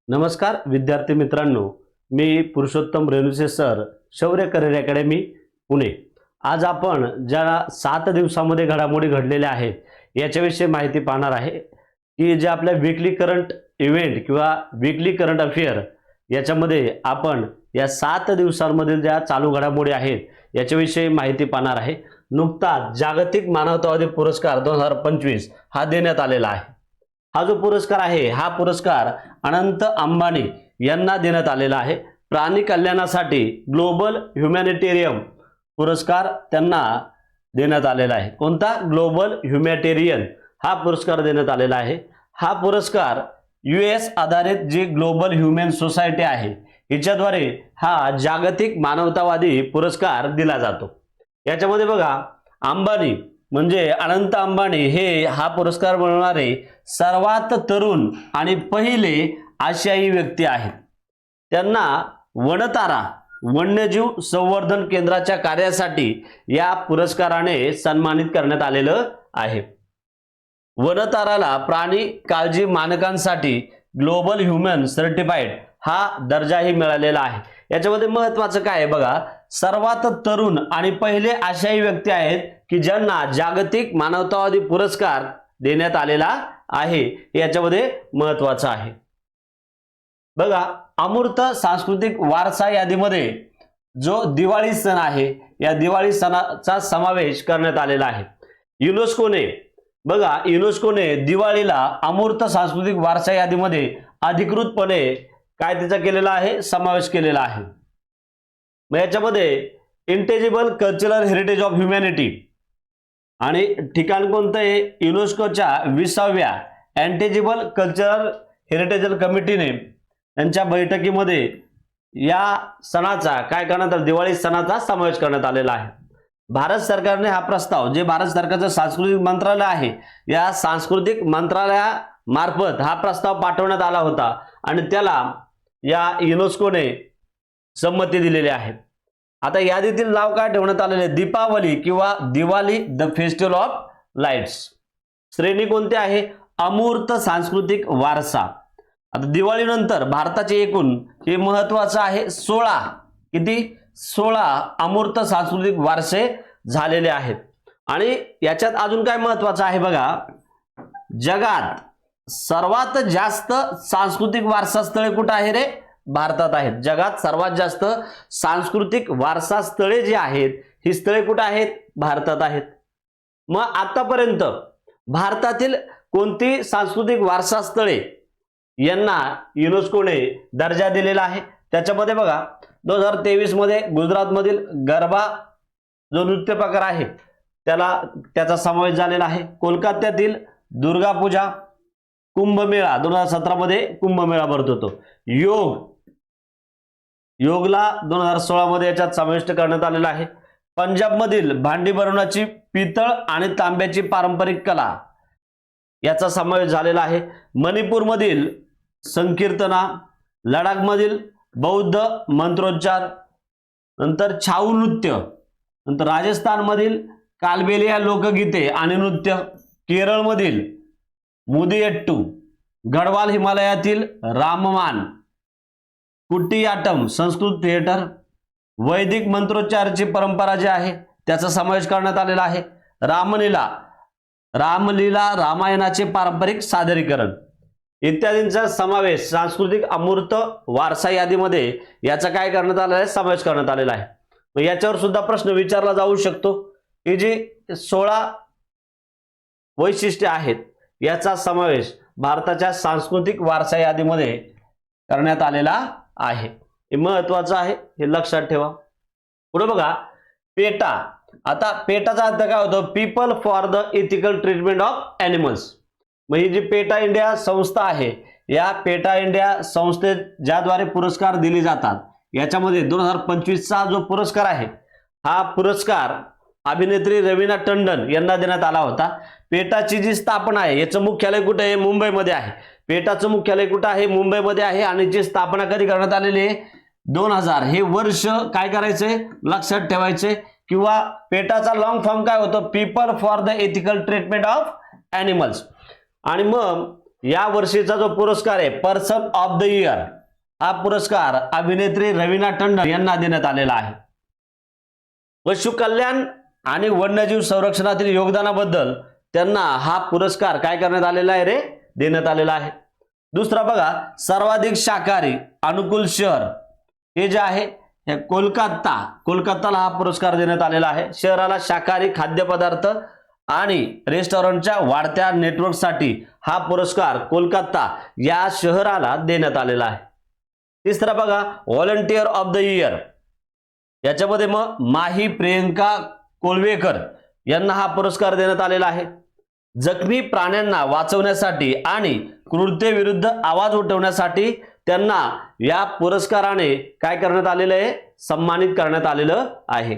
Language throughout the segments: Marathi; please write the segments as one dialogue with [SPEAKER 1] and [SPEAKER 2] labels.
[SPEAKER 1] नमस्कार विद्यार्थी मित्रांनो, मी पुरुषोत्तम रेणुसे सर, शौर्य करिअर अकॅडमी पुणे। आज आपण ज्या 7 दिवसांमध्ये घडामोडी घडलेल्या आहेत याच्याविषयी माहिती पाहणार आहे की जे आपल्या वीकली करंट इव्हेंट किंवा वीकली करंट अफेअर याच्यामध्ये आपण या 7 दिवसांमधील ज्या चालू घडामोडी आहेत याच्याविषयी माहिती पाहणार आहे। नुकताच जागतिक मानवतावादी पुरस्कार 2025 हा देण्यात आलेला आहे। हा जो पुरस्कार आहे हा पुरस्कार अनंत अंबानी यांना देण्यात आलेला आहे। प्राणी कल्याणासाठी ग्लोबल ह्युमॅनिटेरियन पुरस्कार त्यांना देण्यात आलेला आहे। कोणता? ग्लोबल ह्युमॅनिटेरियन हा पुरस्कार देण्यात आलेला आहे। हा पुरस्कार यूएस आधारित जी ग्लोबल ह्युमन सोसायटी आहे हिच्याद्वारे हा जागतिक मानवतावादी पुरस्कार दिला जातो। याच्यामध्ये बघा, अंबानी म्हणजे अनंत अंबानी हे हा पुरस्कार मिळवणारे सर्वात तरुण आणि पहिले आशियाई व्यक्ती आहेत। त्यांना वनतारा वन्यजीव संवर्धन केंद्राच्या कार्यासाठी या पुरस्काराने सन्मानित करण्यात आलेलं आहे। वनताराला प्राणी काळजी मानकांसाठी ग्लोबल ह्युमन सर्टिफाईड हा दर्जाही मिळालेला आहे। याच्यामध्ये महत्त्वाचं काय आहे बघा, सर्वात तरुण आणि पहिले आशियाई व्यक्ती आहेत की ज्यांना जागतिक मानवतावादी पुरस्कार देण्यात आलेला आहे, याच्यामध्ये महत्त्वाचं आहे। बघा, अमूर्त सांस्कृतिक वारसा यादीमध्ये जो दिवाळी सण आहे या दिवाळी सणाचा समावेश करण्यात आलेला आहे। युनेस्कोने बघा, युनेस्कोने दिवाळीला अमूर्त सांस्कृतिक वारसा यादीमध्ये अधिकृतपणे काय त्याचा केलेला आहे? समावेश केलेला आहे। मग याच्यामध्ये इंटेजिबल कल्चरल हेरिटेज ऑफ ह्युमॅनिटी आणि ठिकाण कोणतं आहे? युनेस्कोच्या 20व्या इंटेजिबल कल्चरल हेरिटेज कमिटीने त्यांच्या बैठकीमध्ये या सणाचा काय करण्यात आला? दिवाळी सणाचा समावेश करण्यात आलेला आहे। भारत सरकारने हा प्रस्ताव, जे भारत सरकारचं सांस्कृतिक मंत्रालय आहे, या सांस्कृतिक मंत्रालयामार्फत हा प्रस्ताव पाठवण्यात आला होता आणि त्याला या युनेस्कोने संमती दिलेली आहे। आता यादीतील नाव काय ठेवण्यात आलेले? दीपावली किंवा Diwali the festival of lights. श्रेणी कोणती आहे? अमूर्त सांस्कृतिक वारसा। आता दिवाळीनंतर भारताचे एकूण हे महत्त्वाचं आहे 16 किती? 16 अमूर्त सांस्कृतिक वारसे झालेले आहेत। आणि याच्यात अजून काय महत्त्वाचं आहे बघा, जगात सर्वात जास्त सांस्कृतिक वारसा स्थळे कुठे आहे रे? भारतात आहेत। जगात सर्वात जास्त सांस्कृतिक वारसा स्थळे जी आहेत ही स्थळे कुठे आहेत? भारतात आहेत। मग आतापर्यंत भारतातील कोणती सांस्कृतिक वारसा स्थळे यांना युनेस्कोने दर्जा दिलेला आहे? त्याच्यामध्ये बघा, 2023 मध्ये गुजरातमधील गरबा जो नृत्य प्रकार आहे त्याचा समावेश झालेला आहे। कोलकात्यातील दुर्गा पूजा, कुंभमेळा 2017 मध्ये कुंभमेळा भरत होतो। योगला 2016 मध्ये याच्यात समाविष्ट करण्यात आलेला आहे। पंजाबमधील भांडी बनवण्याची पितळ आणि तांब्याची पारंपरिक कला याचा समावेश झालेला आहे। मणिपूरमधील संकीर्तना, लडाखमधील बौद्ध मंत्रोच्चार, नंतर छाऊ नृत्य, नंतर राजस्थानमधील कालबेलिया लोकगीते आणि नृत्य, केरळमधील मुदियट्टू, गढवाल हिमालयातील राममान, कुट्टियाट्टम संस्कृत थिएटर, वैदिक मंत्रोच्चाराची परंपरा जी आहे त्याचा समावेश करण्यात आलेला आहे। रामलीला रामायणाचे पारंपरिक सादरीकरण इत्यादींचा समावेश सांस्कृतिक अमूर्त वारसा यादीमध्ये याचा काय करण्यात आलेला आहे? समावेश करण्यात आलेला आहे। मग याच्यावर सुद्धा प्रश्न विचारला जाऊ शकतो की जी 16 वैशिष्ट्ये आहेत याचा समावेश भारताच्या सांस्कृतिक वारसा यादीमध्ये करण्यात आलेला आहे। हे महत्त्वाचं आहे, हे लक्षात ठेवा। पुढे बघा, पेटा। आता पेटाचा अर्थ काय होतो? People for the ethical treatment of animals. मग ही जी पेटा इंडिया संस्था आहे, या पेटा इंडिया संस्थेत ज्याद्वारे पुरस्कार दिले जातात याच्यामध्ये 2025 चा जो पुरस्कार आहे हा पुरस्कार अभिनेत्री रवीना टंडन यांना देण्यात आला होता। पेटाची जी स्थापना आहे याचं मुख्यालय कुठे आहे? मुंबईमध्ये आहे। पेटाचं मुख्यालय कुठे आहे? मुंबईमध्ये आहे। आणि जी स्थापना कधी करण्यात आलेली आहे? 2000 हे वर्ष काय करायचंय? लक्षात ठेवायचे। किंवा पेटाचा लॉंग फॉर्म काय होतो? People for the ethical treatment of animals. आणि मग या वर्षीचा जो पुरस्कार आहे पर्सन ऑफ द इयर, हा पुरस्कार अभिनेत्री रवीना टंडन यांना देण्यात आलेला आहे. पशु कल्याण आणि वन्यजीव संरक्षणातील योगदानाबद्दल त्यांना हा पुरस्कार काय करण्यात आलेला आहे रे, देण्यात आलेला आहे. दुसरा बघा, सर्वाधिक शाकाहारी अनुकूल शहर हे जे आहे हे कोलकाताला हा पुरस्कार देण्यात आलेला आहे. शहराला शाकाहारी खाद्यपदार्थ आणि रेस्टॉरंटच्या वाढत्या नेटवर्कसाठी हा पुरस्कार कोलकाता या शहराला देण्यात आलेला आहे. तिसरा बघा, व्हॉलंटियर ऑफ द इयर, याच्यामध्ये मग माही प्रियंका कोळवेकर यांना हा पुरस्कार देण्यात आलेला आहे. जखमी प्राण्यांना वाचवण्यासाठी आणि क्रूरतेविरुद्ध आवाज उठवण्यासाठी त्यांना या पुरस्काराने काय करण्यात आलेलं आहे, सन्मानित करण्यात आलेलं आहे.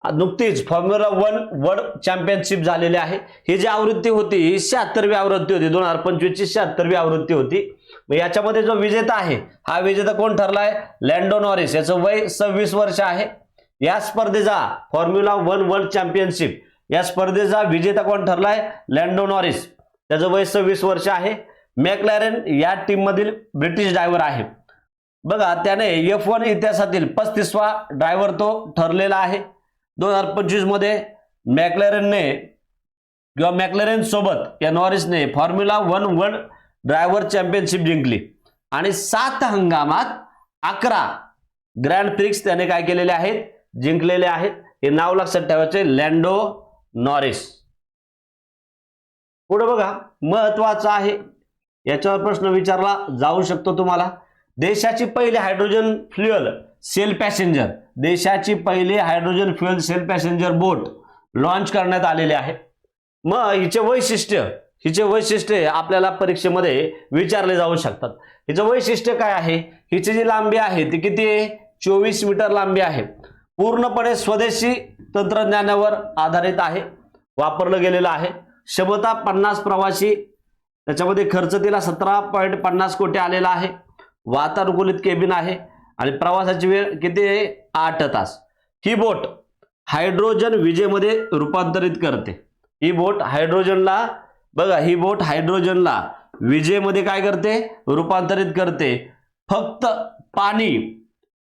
[SPEAKER 1] नुकतीच फॉर्म्युला 1 वर्ल्ड चॅम्पियनशिप झालेली आहे. ही जी आवृत्ती होती ही 76वी आवृत्ती होती, 2025 ची 76वी आवृत्ती होती. मग याच्यामध्ये जो विजेता आहे, हा विजेता कोण ठरलाय, लँडो नॉरिस, याचं वय 26 वर्ष आहे. या स्पर्धेचा फॉर्म्युला 1 वर्ल्ड चॅम्पियनशिप या स्पर्धेचा विजेता कोण ठरलाय, लँडो नॉरिस, त्याचं वय 26 वर्ष आहे. मॅक्लॅरेन या टीम मधील ब्रिटिश ड्रायव्हर आहे. बघा, त्याने F1 इतिहासातील 35वा ड्रायव्हर तो ठरलेला आहे. 2025 मध्ये मॅक्लॅरेन सोबत या नॉरिसने फॉर्म्युला 1 वर्ल्ड ड्रायव्हर चॅम्पियनशिप जिंकली आणि 7 हंगामात 11 ग्रँड प्रिक्स त्याने काय केलेले आहेत, जिंकलेले आहेत. हे नाव लक्षात ठेवायचे, लँडो नॉरिस. पुढे बघा, महत्वाचं आहे, याच्यावर प्रश्न विचारला जाऊ शकतो तुम्हाला. देशाची पहिली हायड्रोजन फ्युएल सेल पॅसेंजर, देशाची पहिली हायड्रोजन फ्युएल सेल पॅसेंजर बोट लॉन्च करण्यात आलेले आहे. मग हिचे वैशिष्ट्य आपल्याला परीक्षेमध्ये विचारले जाऊ शकतात. हिचं वैशिष्ट्य काय आहे, हिची जी लांबी आहे ती किती आहे, 24 मीटर लांबी आहे. पूर्णपणे स्वदेशी तंत्रज्ञानावर आधारित आहे, वापरलं गेलेलं आहे. क्षमता 50 प्रवासी, त्याच्यामध्ये खर्च तिला 17.50 कोटी आलेला आहे. वातानुकूलित केबिन आहे आणि प्रवासाची वेळ किती आहे, 8 तास. ही बोट हायड्रोजन विजेमध्ये रूपांतरित करते. ही बोट हायड्रोजनला विजेमध्ये काय करते, रूपांतरित करते. फक्त पाणी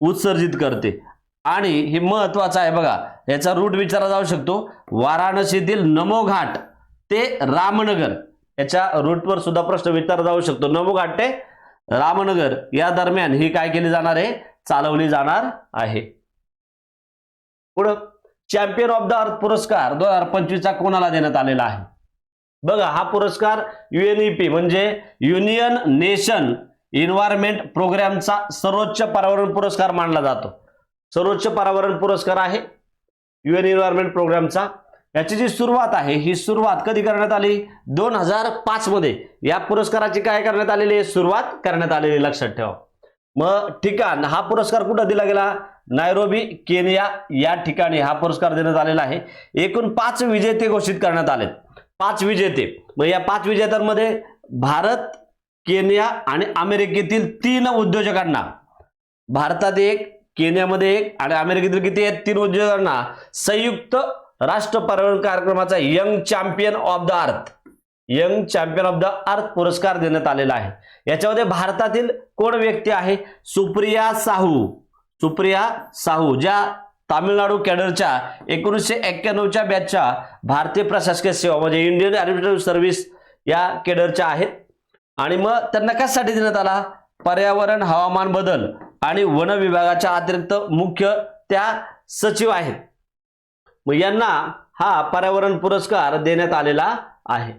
[SPEAKER 1] उत्सर्जित करते. आणि हे महत्वाचं आहे बघा, याचा रूट विचारला जाऊ शकतो, वाराणसीतील नमो घाट ते रामनगर, याच्या रूटवर सुद्धा प्रश्न विचारला जाऊ शकतो. नमो घाट ते रामनगर या दरम्यान ही काय केली जाणार आहे, चालवली जाणार आहे. पुढे चॅम्पियन ऑफ द अर्थ पुरस्कार 2025 चा कोणाला देण्यात आलेला आहे. बघा, हा पुरस्कार UNEP म्हणजे युनियन नेशन एन्व्हायरमेंट प्रोग्रामचा सर्वोच्च पर्यावरण पुरस्कार मानला जातो. सर्वोच्च पर्यावरण पुरस्कार आहे UN एन्व्हायरमेंट प्रोग्रामचा. याची जी सुरुवात आहे, ही सुरुवात कधी करण्यात आली, 2005 मध्ये या पुरस्काराची काय करण्यात आलेली आहे, सुरुवात करण्यात आलेली, लक्षात ठेवा. मग ठिकाण, हा पुरस्कार कुठे दिला गेला, नैरोबी केनिया या ठिकाणी हा पुरस्कार देण्यात आलेला आहे. एकूण 5 विजेते घोषित करण्यात आले, 5 विजेते. मग या 5 विजेत्यांमध्ये भारत, केनिया आणि अमेरिकेतील 3 उद्योजकांना, भारतात 1, केनियामध्ये 1 आणि अमेरिकेतील किती आहेत, 3 उद्योजकांना संयुक्त राष्ट्र पर्यावरण कार्यक्रमाचा young champion of the earth पुरस्कार देण्यात आलेला आहे. याच्यामध्ये भारतातील कोण व्यक्ती आहे, सुप्रिया साहू, ज्या तामिळनाडू कॅडरच्या 1991च्या बॅचच्या भारतीय प्रशासकीय सेवा म्हणजे इंडियन ॲडमिनिस्ट्रेटिव्ह सर्व्हिस या कॅडरच्या आहेत. आणि मग त्यांना कशासाठी देण्यात आला, पर्यावरण, हवामान बदल आणि वन विभागाच्या अतिरिक्त मुख्य त्या सचिव आहेत. मग यांना हा पर्यावरण पुरस्कार देण्यात आलेला आहे.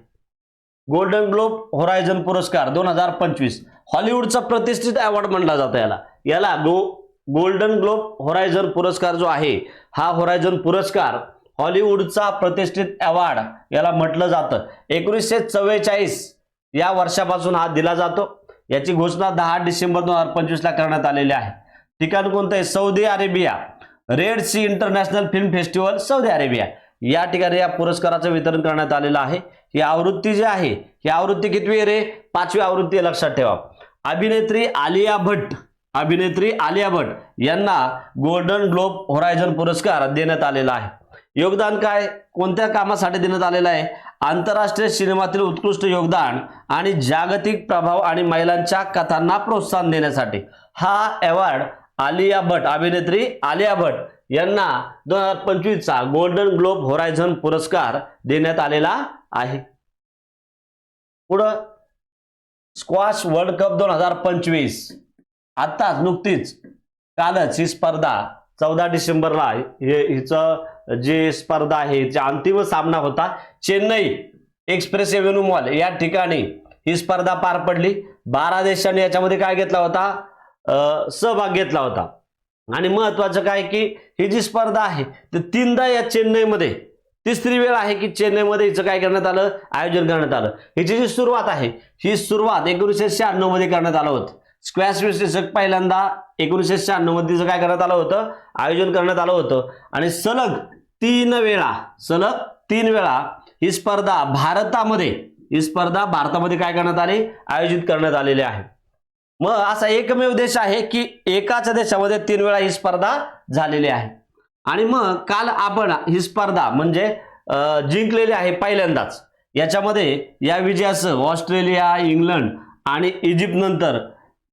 [SPEAKER 1] गोल्डन ग्लोब होरायझन पुरस्कार 2025 हॉलिवूडचा प्रतिष्ठित अवॉर्ड म्हणला जातो. याला गोल्डन ग्लोब होरायझन पुरस्कार जो आहे, हा होरायझन पुरस्कार हॉलिवूडचा प्रतिष्ठित अवॉर्ड याला म्हटलं जातं. 1944 या वर्षापासून हा दिला जातो. याची घोषणा 10 डिसेंबर 2025 ला करण्यात आलेली आहे. ठिकाण कोणतं आहे, Saudi Arabia, Red Sea International Film Festival, Saudi Arabia या ठिकाणी या पुरस्काराचं वितरण करण्यात आलेलं आहे. ही आवृत्ती जी आहे, ही आवृत्ती कितवी आहे रे, 5वी आवृत्ती आहे, लक्षात ठेवा. अभिनेत्री आलिया भट्ट यांना गोल्डन ग्लोब होरायझन पुरस्कार देण्यात आलेला आहे. योगदान काय, कोणत्या कामासाठी देण्यात आलेला आहे, आंतरराष्ट्रीय सिनेमातील उत्कृष्ट योगदान आणि जागतिक प्रभाव आणि महिलांच्या कथांना प्रोत्साहन देण्यासाठी हा अवॉर्ड आलिया भट, अभिनेत्री आलिया भट यांना 2025 चा गोल्डन ग्लोब होरायझन पुरस्कार देण्यात आलेला आहे. पुढे स्क्वॉश वर्ल्ड कप 2025 आताच नुकतीच कालच ही स्पर्धा 14 डिसेंबरला हिचं जी स्पर्धा आहे तिचा अंतिम सामना होता. चेन्नई एक्सप्रेस एव्हेन्यू मॉल या ठिकाणी ही स्पर्धा पार पडली. 12 देशांनी याच्यामध्ये काय घेतला होता, सहभाग घेतला होता. आणि महत्वाचं काय की ही जी स्पर्धा आहे ते 3दा या चेन्नईमध्ये, तिसरी वेळ आहे की चेन्नईमध्ये हिचं काय करण्यात आलं, आयोजन करण्यात आलं. हिची जी सुरुवात आहे ही सुरुवात 1996 मध्ये करण्यात आलं होतं. स्क्वॅश विश्लेषक पहिल्यांदा 1996 मध्ये काय करण्यात आलं होतं, आयोजन करण्यात आलं होतं. आणि सलग 3 वेळा ही स्पर्धा भारतामध्ये काय करण्यात आली, आयोजित करण्यात आलेली आहे. मग असा एकमेव देश आहे की एकाच देशामध्ये 3 वेळा ही स्पर्धा झालेली आहे. आणि मग काल आपण ही स्पर्धा म्हणजे जिंकलेली आहे पहिल्यांदाच. याच्यामध्ये या विजयासह ऑस्ट्रेलिया, इंग्लंड आणि इजिप्त नंतर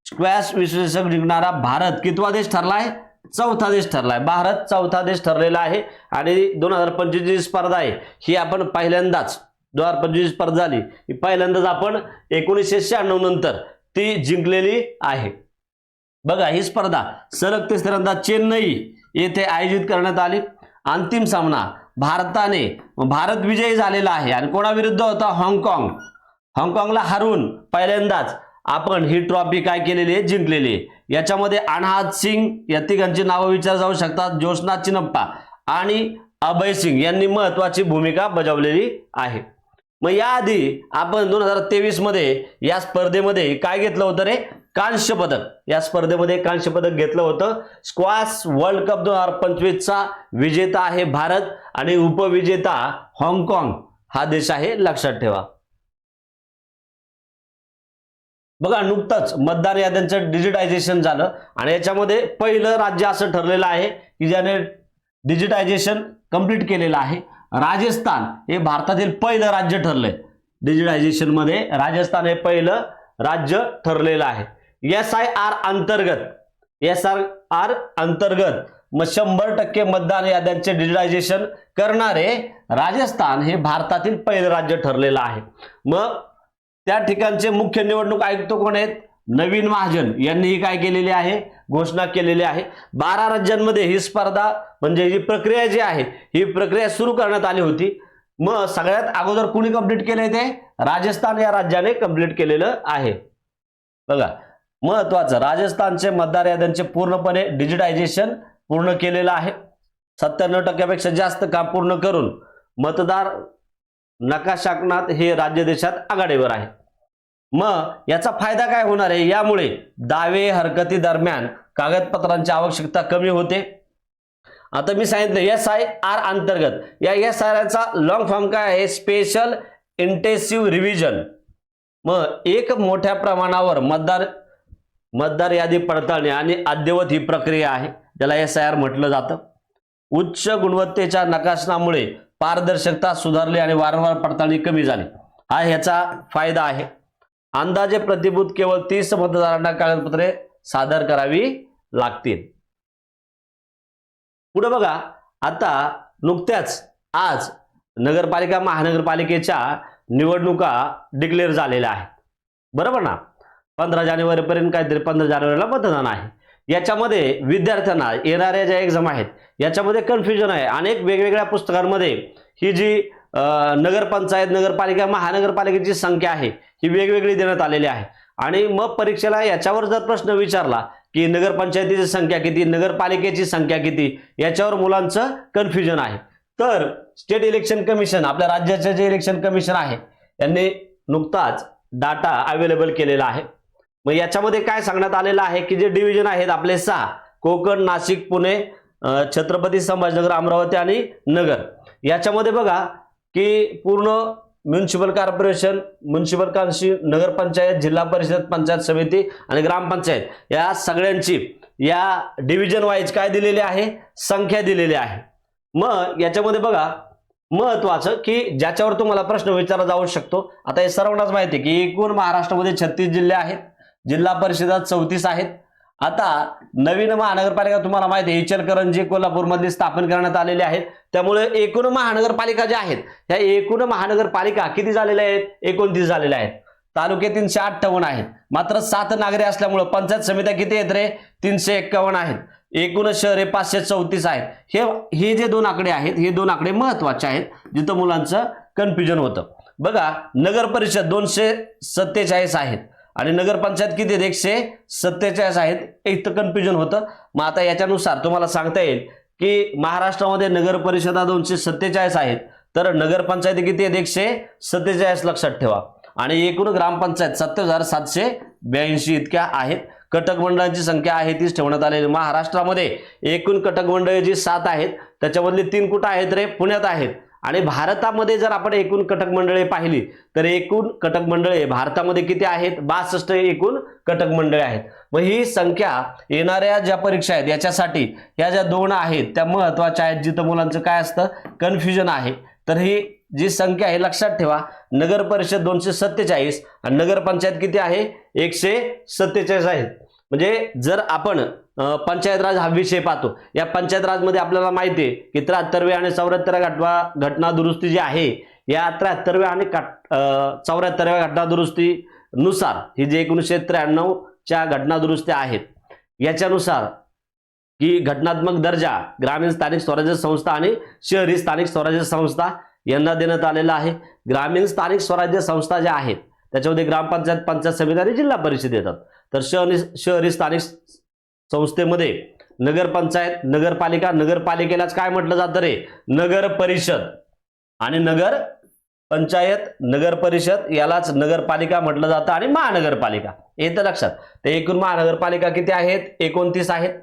[SPEAKER 1] स्क्वॅश विश्लेषक जिंकणारा भारत कितवा देश ठरलाय, 4था देश ठरलाय. भारत 4था देश ठरलेला आहे. आणि 2025 जी स्पर्धा आहे ही आपण पहिल्यांदाच 2025 स्पर्धा झाली ही पहिल्यांदाच आपण 1996 नंतर ती जिंकलेली आहे. बघा ही स्पर्धा सलग तिसऱ्यांदा चेन्नई येथे आयोजित करण्यात आली. अंतिम सामना भारत विजयी झालेला आहे. आणि कोणाविरुद्ध होता, हाँगकाँगला हरवून पहिल्यांदाच आपण ही ट्रॉफी काय केलेली आहे, जिंकलेली आहे. याच्यामध्ये अनहद सिंग या तिघांची नावं विचार जाऊ शकतात. ज्योत्स्ना चिन्नप्पा आणि अभय सिंग यांनी महत्वाची भूमिका बजावलेली आहे. मग याआधी आपण 2023 मध्ये या स्पर्धेमध्ये काय घेतलं होतं रे, कांस्य पदक. या स्पर्धेमध्ये कांस्य पदक घेतलं होतं. स्क्वॉश वर्ल्ड कप 2025 चा विजेता आहे भारत आणि उपविजेता हाँगकाँग हा देश आहे, लक्षात ठेवा. बघा नुकतंच मतदार याद्यांचं डिजिटायझेशन झालं आणि याच्यामध्ये पहिलं राज्य असं ठरलेलं आहे की ज्याने डिजिटायझेशन कंप्लीट केलेलं आहे. राजस्थान हे भारतातील पहिलं राज्य ठरलंय डिजिटायझेशन मध्ये. राजस्थान हे पहिलं राज्य ठरलेलं आहे. SIR अंतर्गत मग 100% मतदान याद्यांचे डिजिटायझेशन करणारे राजस्थान हे भारतातील पहिलं राज्य ठरलेलं आहे. मग त्या ठिकाणचे मुख्य निवडणूक आयुक्त कोण आहेत, नवीन महाजन यांनी काय केलेली आहे, घोषणा केलेली आहे. 12 राज्यांमध्ये ही स्पर्धा म्हणजे ही प्रक्रिया जी आहे ही प्रक्रिया सुरू करण्यात आली होती. मग सगळ्यात अगोदर कुणी कंप्लीट केले, ते राजस्थान या राज्याने कंप्लीट केलेलं आहे. बघा महत्वाचं, राजस्थानचे मतदार याद्यांचे पूर्णपणे डिजिटायझेशन पूर्ण केलेलं आहे. 97% जास्त काम पूर्ण करून मतदार नकाशांकनात हे राज्य देशात आघाडीवर आहे. मग याचा फायदा काय होणार आहे, यामुळे दावे हरकती दरम्यान कागदपत्रांची आवश्यकता कमी होते. आता मी सांगितलं SIR अंतर्गत, या SIR चा लॉंग फॉर्म काय आहे, स्पेशल इंटेन्सिव्ह रिव्हिजन. मग एक मोठ्या प्रमाणावर मतदार यादी पडताळणी आणि अद्ययावत ही प्रक्रिया आहे, ज्याला SIR म्हटलं जातं. उच्च गुणवत्तेच्या नकाशनामुळे पारदर्शकता सुधारली आणि वारंवार पडताळणी कमी झाली, हा ह्याचा फायदा आहे. अंदाजे प्रतिभूत केवळ 30 मतदारांना कागदपत्रे सादर करावी लागतील. पुढे बघा, आता नुकत्याच आज नगरपालिका महानगरपालिकेच्या निवडणुका डिक्लेअर झालेल्या आहेत, बरोबर ना. 15 जानेवारीपर्यंत काहीतरी 15 जानेवारीला मतदान आहे. याच्यामध्ये विद्यार्थ्यांना येणाऱ्या ज्या एक्झाम आहेत याच्यामध्ये कन्फ्युजन आहे. अनेक वेगवेगळ्या पुस्तकांमध्ये ही जी नगरपंचायत, नगरपालिका, महानगरपालिकेची संख्या आहे ही वेगवेगळी देण्यात आलेली आहे. आणि मग परीक्षेला याच्यावर जर प्रश्न विचारला की नगरपंचायतीची संख्या किती, नगरपालिकेची संख्या किती, याच्यावर मुलांचं कन्फ्युजन आहे. तर स्टेट इलेक्शन कमिशन, आपल्या राज्याचे जे इलेक्शन कमिशन आहे यांनी नुकताच डाटा अवेलेबल केलेला आहे. मग याच्यामध्ये काय सांगण्यात आलेलं आहे की जे डिव्हिजन आहेत आपले 6, कोकण, नाशिक, पुणे, छत्रपती संभाजीनगर, अमरावती आणि नगर, याच्यामध्ये बघा की पूर्ण म्युन्सिपल कॉर्पोरेशन, म्युन्सिपल काउन्सिल, नगरपंचायत, जिल्हा परिषद, पंचायत समिती आणि ग्रामपंचायत या सगळ्यांची या डिव्हिजन वाईज काय दिलेली आहे, संख्या दिलेली आहे. मग याच्यामध्ये बघा महत्वाचं की ज्याच्यावर तुम्हाला प्रश्न विचारला जाऊ शकतो. आता हे सर्वांनाच माहिती आहे की एकूण महाराष्ट्रामध्ये 36 जिल्हे आहेत, जिल्हा परिषदा 34 आहेत. आता नवीन महानगरपालिका तुम्हाला माहिती आहे इचलकरंजी कोल्हापूरमध्ये स्थापन करण्यात आलेले आहेत. त्यामुळे एकूण महानगरपालिका ज्या आहेत त्या एकूण महानगरपालिका किती झालेल्या आहेत? 29 झालेल्या आहेत. तालुके 358 आहेत. मात्र 7 नागरे असल्यामुळे पंचायत समित्या किती आहेत रे? 351 आहेत. एकूण शहरे 534 आहेत. हे जे दोन आकडे आहेत हे दोन आकडे महत्वाचे आहेत जिथं मुलांचं कन्फ्युजन होतं. बघा नगर परिषद 247 आहेत आणि नगरपंचायत किती आहेत? 147 आहेत. इथं कन्फ्युजन होतं. मग आता याच्यानुसार तुम्हाला सांगता येईल की महाराष्ट्रामध्ये नगर परिषदा 247 आहेत तर नगरपंचायती किती आहेत? 147 लक्षात ठेवा. आणि एकूण ग्रामपंचायत 27,782 इतक्या आहेत. कटक मंडळांची संख्या आहे तीच ठेवण्यात आलेली. महाराष्ट्रामध्ये एकूण कटक मंडळे जी 7 आहेत त्याच्यामधली 3 कुठं आहेत रे? पुण्यात आहेत. आणि भारतामध्ये जर आपण एकूण कटक मंडळे पाहिली तर एकूण कटक मंडळे भारतामध्ये किती आहेत? 62 एकूण कटक मंडळे आहेत. मग ही संख्या येणाऱ्या ज्या परीक्षा आहेत याच्यासाठी या ज्या दोन आहेत त्या महत्वाच्या आहेत जिथं मुलांचं काय असतं? कन्फ्युजन आहे. तर ही जी संख्या आहे लक्षात ठेवा. नगर परिषद 247 आणि नगरपंचायत किती आहे? 147 आहेत. म्हणजे जर आपण पंचायत राज हा विषय पाहतो, या पंचायत राज मध्ये आपल्याला माहिती आहे की 73व्या आणि 74व्या घटना दुरुस्ती जी आहे या 73व्या आणि 74व्या घटना दुरुस्तीनुसार ही जे 1993च्या घटना दुरुस्त्या आहेत याच्यानुसार की घटनात्मक दर्जा ग्रामीण स्थानिक स्वराज्य संस्था आणि शहरी स्थानिक स्वराज्य संस्था यांना देण्यात आलेला आहे. ग्रामीण स्थानिक स्वराज्य संस्था ज्या आहेत त्याच्यामध्ये ग्रामपंचायत, पंचायत समिती आणि जिल्हा परिषद येतात. तर शहरी स्थानिक संस्थेमध्ये नगरपंचायत, नगरपालिका, नगरपालिकेलाच काय म्हटलं जातं रे? नगर परिषद. आणि नगर पंचायत, नगर परिषद यालाच नगरपालिका म्हटलं जातं आणि महानगरपालिका. येतं लक्षात. ते एकूण महानगरपालिका किती आहेत? 29 आहेत.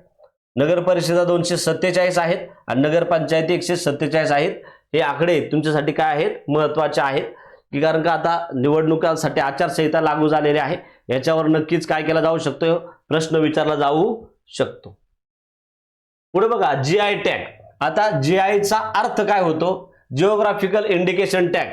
[SPEAKER 1] नगर परिषदा 247 आहेत आणि नगरपंचायती 147 आहेत. हे आकडे तुमच्यासाठी काय आहेत? महत्वाचे आहेत की कारण का आता निवडणुकांसाठी आचारसंहिता लागू झालेली आहे. याच्यावर नक्कीच काय केला जाऊ शकतो? प्रश्न विचारला जाऊ शकतो. पुढे बघा GI टॅग. आता GIचा अर्थ काय होतो? Geographical indication tag.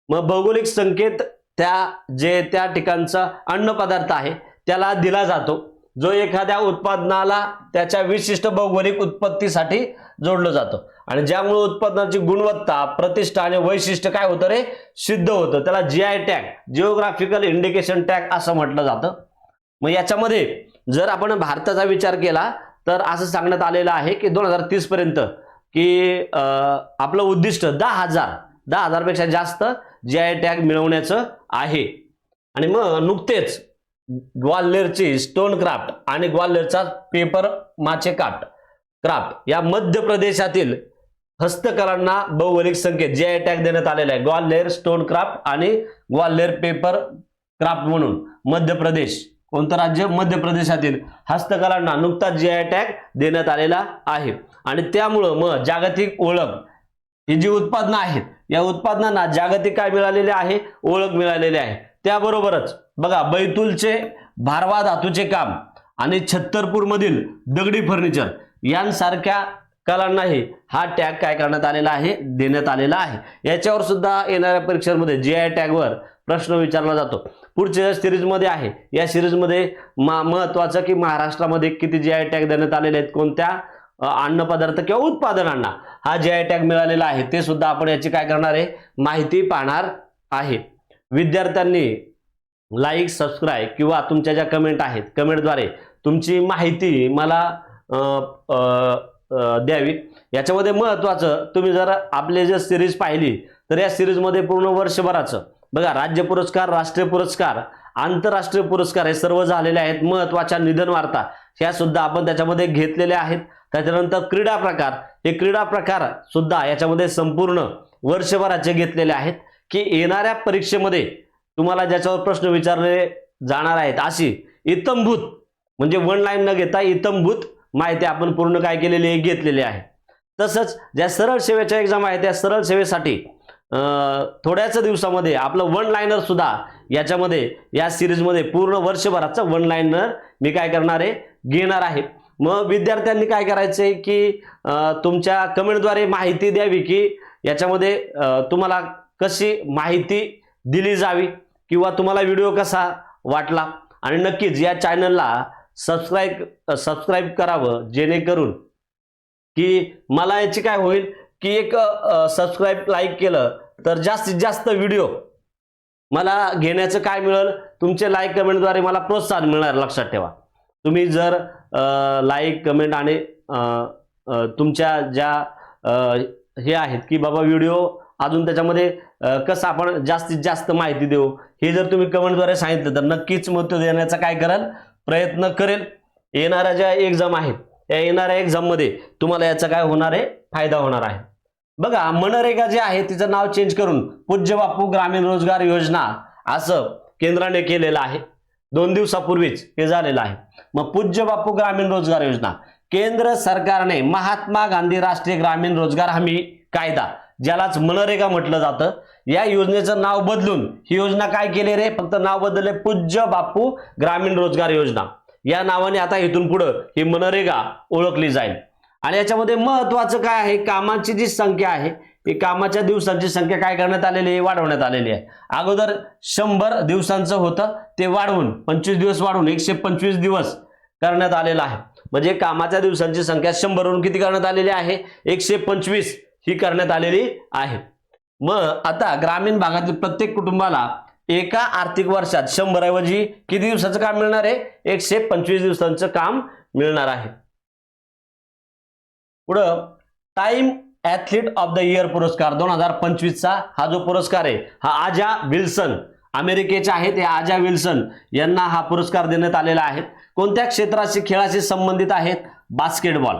[SPEAKER 1] मग भौगोलिक संकेत त्या ठिकाणचा अन्न पदार्थ आहे त्याला दिला जातो जो एखाद्या उत्पादनाला त्याच्या विशिष्ट भौगोलिक उत्पत्तीसाठी जोडलं जातं आणि ज्यामुळे उत्पादनाची गुणवत्ता, प्रतिष्ठा आणि वैशिष्ट्य काय होतं रे? सिद्ध होतं. त्याला GI tag, geographical indication tag असं म्हटलं जातं. मग याच्यामध्ये जर आपण भारताचा विचार केला तर असं सांगण्यात आलेलं आहे की 2030 पर्यंत की आपलं उद्दिष्ट 10,000 पेक्षा जास्त GI टॅग मिळवण्याचं आहे. आणि मग नुकतेच ग्वाल्हेरची स्टोन क्राफ्ट आणि ग्वाल्हेरचा पेपर माचे क्राफ्ट या मध्य प्रदेशातील हस्तकलांना भौगोलिक संकेत GI टॅग देण्यात आलेला आहे. ग्वाल्हेर स्टोन क्राफ्ट आणि ग्वाल्हेर पेपर क्राफ्ट म्हणून मध्य प्रदेश, कोणतं राज्य? मध्य प्रदेशातील हस्तकलांना नुकताच GI टॅग देण्यात आलेला आहे. आणि त्यामुळं मग जागतिक ओळख, ही जी उत्पादनं आहेत या उत्पादनांना जागतिक काय मिळालेले आहे? ओळख मिळालेली आहे. त्याबरोबरच बघा बैतूलचे भारवा धातूचे काम आणि छत्तरपूर मधील दगडी फर्निचर यांसारख्या कलांनाही हा टॅग काय करण्यात आलेला आहे? देण्यात आलेला आहे. याच्यावर सुद्धा येणाऱ्या परीक्षांमध्ये GI टॅगवर प्रश्न विचारला जातो. पुढच्या सिरीजमध्ये आहे, या सिरीजमध्ये महत्वाचं की महाराष्ट्रामध्ये किती GI टॅग देण्यात आलेले आहेत, कोणत्या अन्न पदार्थ किंवा उत्पादनांना हा GI टॅग मिळालेला आहे ते सुद्धा आपण याची काय करणार आहे? माहिती पाहणार आहे. विद्यार्थ्यांनी लाईक, सबस्क्राईब किंवा तुमच्या ज्या कमेंट आहेत कमेंटद्वारे तुमची माहिती मला द्यावी. याच्यामध्ये महत्वाचं तुम्ही जर आपले जे सिरीज पाहिली तर या सिरीजमध्ये पूर्ण वर्षभराचं बघा राज्य पुरस्कार, राष्ट्रीय पुरस्कार, आंतरराष्ट्रीय पुरस्कार हे सर्व झालेले आहेत. महत्वाच्या निधन वार्ता ह्या सुद्धा आपण त्याच्यामध्ये घेतलेल्या आहेत. त्याच्यानंतर क्रीडा प्रकार, हे क्रीडा प्रकार सुद्धा याच्यामध्ये संपूर्ण वर्षभराचे घेतलेले आहेत की येणाऱ्या परीक्षेमध्ये तुम्हाला ज्याच्यावर प्रश्न विचारले जाणार आहेत अशी इत्थंभूत म्हणजे वन लाईन न घेता इत्थंभूत माहिती आपण पूर्ण काय केलेली आहे? घेतलेली आहे. तसंच ज्या सरळ सेवेच्या एक्झाम आहेत त्या सरळ सेवेसाठी थोड्याच दिवसामध्ये आपलं वन लाइनर सुद्धा याच्यामध्ये या सिरीजमध्ये पूर्ण वर्षभराचं वन लाइनर मी काय करणार आहे? घेणार आहे. मग विद्यार्थ्यांनी काय करायचंय की तुमच्या कमेंटद्वारे माहिती द्यावी की याच्यामध्ये तुम्हाला कशी माहिती दिली जावी किंवा तुम्हाला व्हिडिओ कसा वाटला, आणि नक्कीच या चॅनलला सबस्क्राईब करावं, जेणेकरून की मला याची काय होईल की एक सबस्क्राईब लाईक केलं तर जास्तीत जास्त व्हिडिओ मला घेण्याचं काय मिळेल, तुमचे लाईक कमेंटद्वारे मला प्रोत्साहन मिळणार. लक्षात ठेवा, तुम्ही जर लाईक कमेंट आणि तुमच्या ज्या हे आहेत की बाबा व्हिडिओ अजून त्याच्यामध्ये कसं आपण जास्तीत जास्त माहिती देऊ, हे जर तुम्ही कमेंटद्वारे सांगितलं तर नक्कीच मग तो देण्याचा काय करेल, प्रयत्न करेल. येणाऱ्या ज्या एक्झाम आहेत त्या येणाऱ्या एक्झाममध्ये तुम्हाला याचा काय होणार आहे, फायदा होणार आहे. बघा, मनरेगा जे आहे तिचं नाव चेंज करून पूज्य बापू ग्रामीण रोजगार योजना असं केंद्राने केलेलं आहे. 2 दिवसापूर्वीच हे झालेलं आहे. मग पूज्य बापू ग्रामीण रोजगार योजना केंद्र सरकारने महात्मा गांधी राष्ट्रीय ग्रामीण रोजगार हमी कायदा, ज्यालाच मनरेगा म्हटलं जातं, या योजनेचं नाव बदलून ही योजना काय केली रे, फक्त नाव बदलले पूज्य बापू ग्रामीण रोजगार योजना या नावाने आता इथून पुढे ही मनरेगा ओळखली जाईल. आणि याच्यामध्ये महत्वाचं काय आहे, कामाची जी संख्या आहे ती कामाच्या दिवसांची संख्या काय करण्यात आलेली आहे, वाढवण्यात आलेली आहे. अगोदर 100 दिवसांचं होतं ते वाढवून 25 दिवस वाढवून 125 दिवस करण्यात आलेलं आहे. म्हणजे कामाच्या दिवसांची संख्या 100 वरून किती करण्यात आलेली आहे, 125 ही करण्यात आलेली आहे. मग आता ग्रामीण भागातील प्रत्येक कुटुंबाला एका आर्थिक वर्षात 100 ऐवजी किती दिवसाचं काम मिळणार आहे, 125 दिवसांचं काम मिळणार आहे. पुढं time athlete of the year पुरस्कार 2025 चा हा जो पुरस्कार आहे हा आजा विल्सन, अमेरिकेचे आहेत हे आजा विल्सन यांना हा पुरस्कार देण्यात आलेला आहे. कोणत्या क्षेत्राशी, खेळाशी संबंधित आहेत, बास्केटबॉल.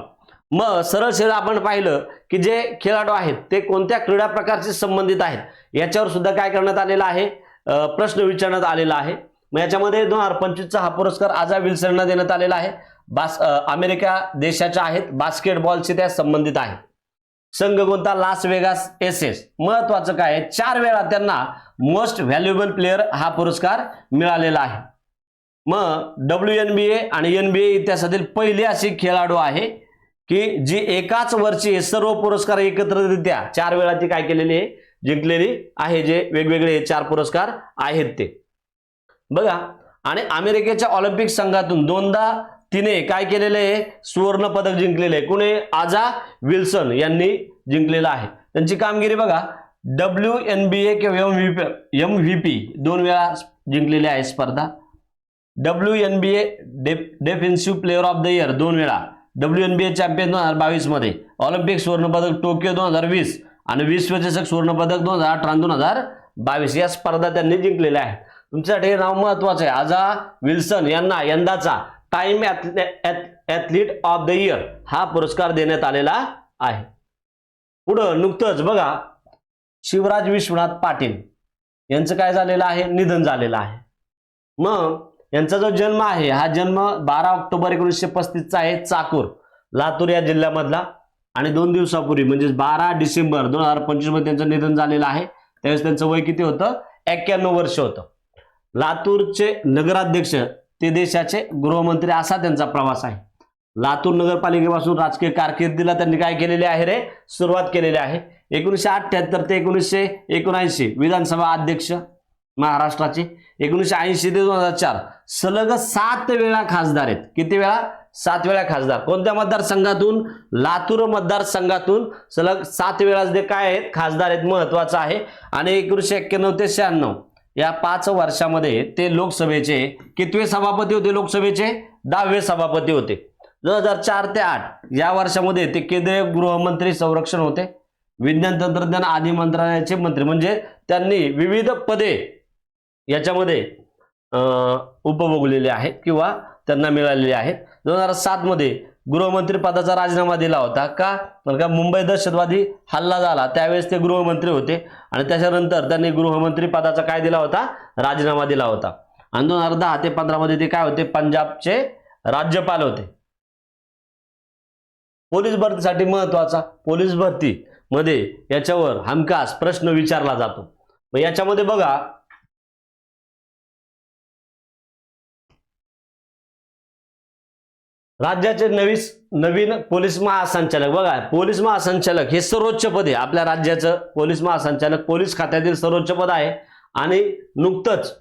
[SPEAKER 1] मग सरळ आपण पाहिलं की जे खेळाडू आहेत ते कोणत्या क्रीडा प्रकारशी संबंधित आहेत याच्यावर सुद्धा काय करण्यात आलेला आहे, प्रश्न विचारण्यात आलेला आहे. मग याच्यामध्ये 2025 चा हा पुरस्कार आजा विल्सनला देण्यात आलेला आहे. अमेरिका देशाच्या आहेत, बास्केटबॉलशी त्या संबंधित आहेत. संघ कोणता, लास वेगास एसएस. महत्वाचं काय आहे, 4 वेळा त्यांना मोस्ट व्हॅल्युएबल प्लेयर हा पुरस्कार मिळालेला आहे. मग WNBA आणि NBA इतिहासातील पहिली अशी खेळाडू आहे की जी एकाच वर्षी हे सर्व पुरस्कार एकत्रितरित्या 4 वेळा ती काय केलेली आहे, जिंकलेली आहे. जे वेगवेगळे 4 पुरस्कार आहेत ते बघा. आणि अमेरिकेच्या ऑलिम्पिक संघातून 2दा तिने काय केलेले आहे, सुवर्ण पदक जिंकलेले आहे. कोणी, आजा विल्सन यांनी जिंकलेलं आहे. त्यांची कामगिरी बघा, WNBA किंवा MVP 2 वेळा जिंकलेली आहे स्पर्धा. WNBA defensive player of the year 2 वेळा, WNBA चॅम्पियन 2022 मध्ये, ऑलिम्पिक स्वर्ण पदक टोकियो 2020 आणि विश्वचषक स्वर्ण पदक 2018 आणि 2022 या स्पर्धा त्यांनी जिंकलेल्या आहेत. तुमच्यासाठी हे नाव महत्वाचं आहे. आजा विल्सन यांना यंदाचा time athlete of the year हा पुरस्कार देण्यात आलेला आहे. पुढं नुकतंच बघा, शिवराज विश्वनाथ पाटील यांचं काय झालेलं आहे, निधन झालेलं आहे. मग यांचा जो जन्म आहे हा जन्म 12 ऑक्टोबर 1935 चा आहे, चाकूर, लातूर या जिल्ह्यामधला. आणि 2 दिवसापूर्वी म्हणजे 12 डिसेंबर 2025 मध्ये त्यांचं निधन झालेलं आहे. त्यावेळेस त्यांचं वय किती होतं, 91 वर्ष होतं. लातूरचे नगराध्यक्ष ते देशाचे गृहमंत्री असा त्यांचा प्रवास आहे. लातूर नगरपालिकेपासून राजकीय कारकिर्दीला त्यांनी काय केलेले आहे रे, सुरुवात केलेली आहे. 1978 ते 1979 विधानसभा अध्यक्ष महाराष्ट्राचे. 1980 ते 2004 सलग 7 वेळा खासदार आहेत. किती वेळा, 7 वेळा खासदार. कोणत्या मतदारसंघातून, लातूर मतदारसंघातून सलग 7 वेळा जे काय आहेत, खासदार आहेत. महत्वाचं आहे. आणि 1991 ते 96 या 5 वर्षामध्ये ते लोकसभेचे कितवे सभापती होते, लोकसभेचे 10वे सभापती होते. 2004 ते 8 या वर्षामध्ये ते केंद्रीय गृहमंत्री संरक्षण होते. विज्ञान तंत्रज्ञान आदी मंत्रालयाचे मंत्री, म्हणजे त्यांनी विविध पदे याच्यामध्ये उपभोगलेले आहेत किंवा त्यांना मिळालेले आहेत. 2007 मध्ये गृहमंत्री पदाचा राजीनामा दिला होता. का मुंबई दहशतवादी हल्ला झाला त्यावेळेस ते गृहमंत्री होते आणि त्याच्यानंतर त्यांनी गृहमंत्री पदाचा काय दिला होता, राजीनामा दिला होता. आणि 2010 ते 15 मध्ये ते काय होते, पंजाबचे राज्यपाल होते. पोलीस भरतीसाठी महत्वाचा, पोलीस भरती मध्ये याच्यावर हमखास प्रश्न विचारला जातो. मग याच्यामध्ये बघा, राज्याचे नवीन पोलीस महासंचालक, बघा पोलीस महासंचालक हे सर्वोच्च पद आहे आपल्या राज्याचं. पोलीस महासंचालक पोलीस खात्यातील सर्वोच्च पद आहे. आणि नुकतंच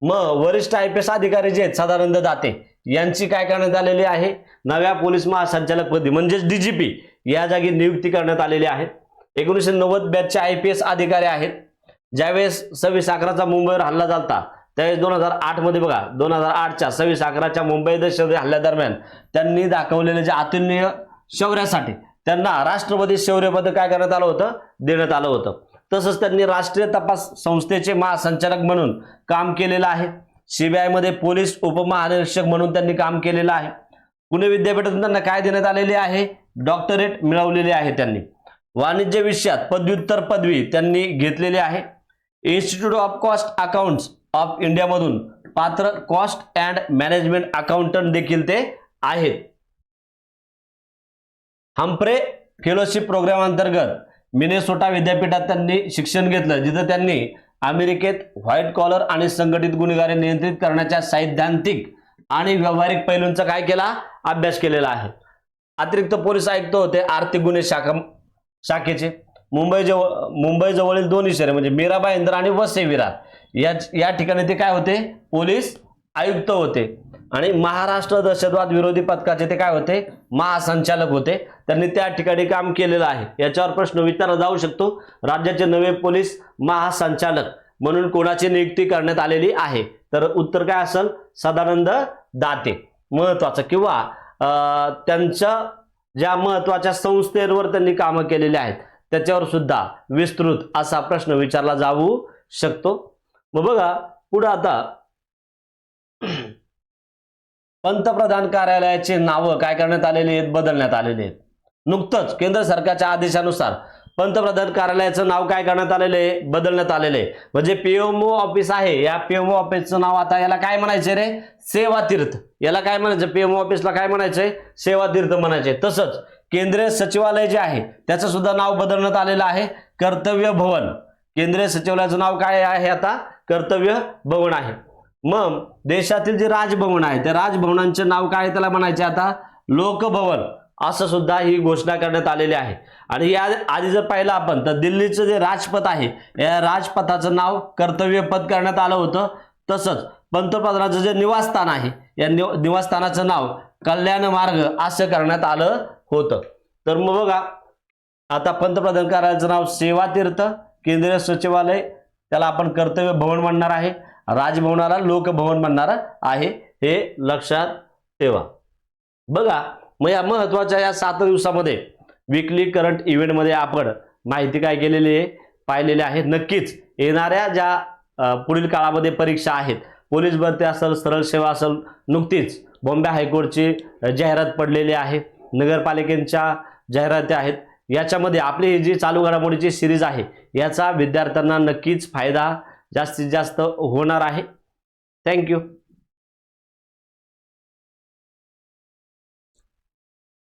[SPEAKER 1] वरिष्ठ IPS अधिकारी जे आहेत सदानंद दाते यांची काय करण्यात आलेली आहे, नव्या पोलीस महासंचालक पदी म्हणजेच DGP या जागी नियुक्ती करण्यात आलेली आहे. 1990 बॅचचे IPS अधिकारी आहेत. ज्यावेळेस 26/11चा मुंबईवर हल्ला झाला त्यावेळेस 2008 मध्ये बघा 2008च्या 26/11च्या मुंबई दहशतवादी हल्ल्यादरम्यान त्यांनी दाखवलेले जे अतुलनीय शौर्यासाठी त्यांना राष्ट्रपती शौर्य पदक काय करण्यात आलं होतं, देण्यात आलं होतं. तसंच त्यांनी राष्ट्रीय तपास संस्थेचे महासंचालक म्हणून काम केलेलं आहे. CBI मध्ये पोलीस उपमहानिरीक्षक म्हणून त्यांनी काम केलेलं आहे. पुणे विद्यापीठातून त्यांना काय देण्यात आलेली आहे, डॉक्टरेट मिळवलेली आहे. त्यांनी वाणिज्य विषयात पदव्युत्तर पदवी त्यांनी घेतलेली आहे. Institute of cost accounts of India मधून पात्र कॉस्ट अँड मॅनेजमेंट अकाउंटंट देखील ते आहेत. हम्फ्रे फेलोशिप प्रोग्राम अंतर्गत मिनेसोटा विद्यापीठात त्यांनी शिक्षण घेतलं, जिथे त्यांनी अमेरिकेत व्हाईट कॉलर आणि संघटित गुन्हेगारी नियंत्रित करण्याच्या सैद्धांतिक आणि व्यावहारिक पैलूंचा काय केला, अभ्यास केलेला आहे. अतिरिक्त पोलीस आयुक्त होते आर्थिक गुन्हे शाखेचे. मुंबई जवळील 2 शहरे म्हणजे मीरा भाईंदर आणि वसई विरार या ठिकाणी ते काय होते, पोलीस आयुक्त होते. आणि महाराष्ट्र दहशतवाद विरोधी पथकाचे ते काय होते, महासंचालक होते. त्यांनी त्या ठिकाणी काम केलेलं आहे. याच्यावर प्रश्न विचारला जाऊ शकतो, राज्याचे नवे पोलीस महासंचालक म्हणून कोणाची नियुक्ती करण्यात आलेली आहे, तर उत्तर काय असेल, सदानंद दाते. महत्वाचं किंवा त्यांच्या ज्या महत्वाच्या संस्थेवर त्यांनी कामं केलेली आहेत त्याच्यावर सुद्धा विस्तृत असा प्रश्न विचारला जाऊ शकतो. मग बघा पुढे आता पंतप्रधान कार्यालयाचे नाव काय करण्यात आलेले आहेत, बदलण्यात आलेले आहेत. नुकतंच केंद्र सरकारच्या आदेशानुसार पंतप्रधान कार्यालयाचं नाव काय करण्यात आलेलं आहे, बदलण्यात आलेलं आहे. म्हणजे PMO ऑफिस आहे, या PMO ऑफिसचं नाव आता याला काय म्हणायचे रे, सेवा तीर्थ. याला काय म्हणायचं, PMO ऑफिसला काय म्हणायचंय, सेवा तीर्थ म्हणायचे. तसंच केंद्रीय सचिवालय जे आहे त्याचं सुद्धा नाव बदलण्यात आलेलं आहे, कर्तव्य भवन. केंद्रीय सचिवालयाचं नाव काय आहे आता, कर्तव्य भवन आहे. मग देशातील जे राजभवन आहे त्या राजभवनांचे नाव काय त्याला म्हणायचे आता, लोकभवन असं सुद्धा ही घोषणा करण्यात आलेली आहे. आणि या आधी जर पाहिलं आपण तर दिल्लीचं जे राजपथ आहे या राजपथाचं नाव कर्तव्य पथ करण्यात आलं होतं. तसंच पंतप्रधानाचं जे निवासस्थान आहे या निवासस्थानाचं नाव कल्याण मार्ग असं करण्यात आलं होतं. तर मग बघा आता पंतप्रधान कार्यालयाचं नाव सेवा तीर्थ, केंद्रीय सचिवालय त्याला आपण कर्तव्य भवन म्हणणार आहे, राजभवनाला लोकभवन म्हणणार आहे, हे लक्षात ठेवा. बघा मग या महत्वाच्या या 7 दिवसामध्ये वीकली करंट इव्हेंट मध्ये आपण माहिती काय केलेली आहे, पाहिलेली आहे. नक्कीच येणाऱ्या ज्या पुढील काळामध्ये परीक्षा आहेत, पोलीस भरती असेल, सरळ सेवा असेल, नुकतीच बॉम्बे हायकोर्टची जाहिरात पडलेली आहे, नगरपालिकेच्या जाहिराती आहेत. याच्यामध्ये आपली ही जी चालू घडामोडीची सिरीज आहे याचा विद्यार्थ्यांना नक्कीच फायदा जास्तीत जास्त होणार आहे. थँक्यू.